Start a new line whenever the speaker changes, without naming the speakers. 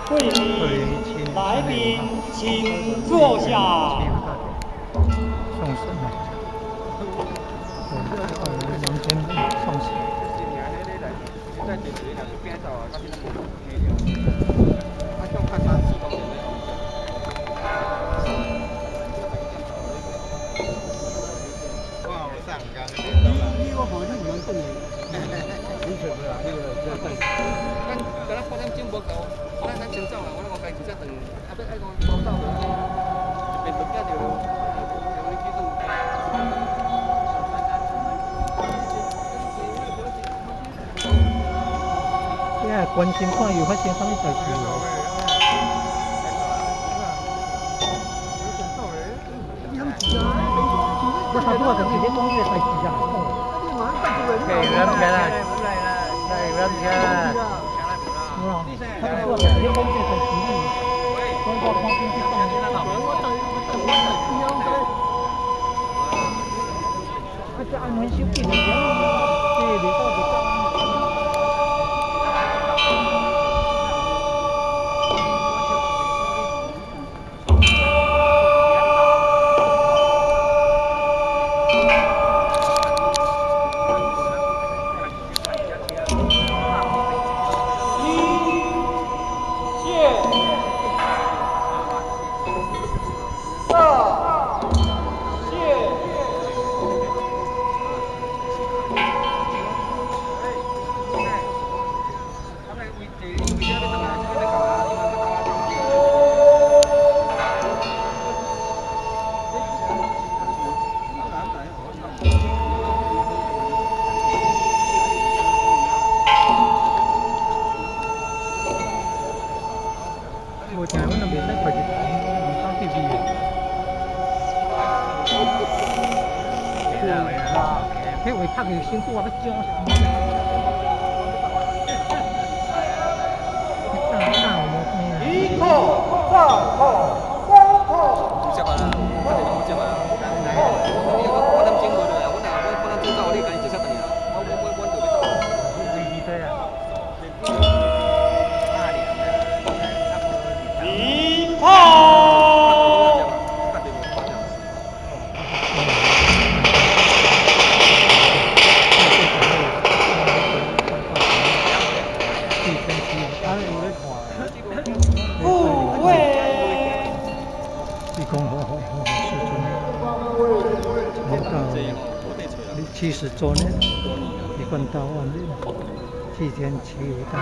会议来宾请坐下。
送审啊，明天送审。
你我好像唔能动你，你全部啊，呢個真係。咱8點鐘無夠，咱先走啦。我該幾隻等，後尾愛講講到了，變到幾條。
现在关心看有发生什么代志无？我差不多就是咧讲这个代志啊。可以不要钱啦，不要钱啦。他差不多就是咧讲这个代志呢。我看见去放那个。这安全手机就这样，这袂到就到。无听，阮那袂使快去讲，唔当地味的。迄位拍的辛苦啊，要讲啥？
一扣二扣三扣。
接啊啦，我哋冇接啊。你個8點鐘過嚟，我8點鐘走，你趕緊接下等呀。我就要走。
对啊。
一炮。护卫。
你讲好，是真的。你70周年，你管到晚年，7天7夜大。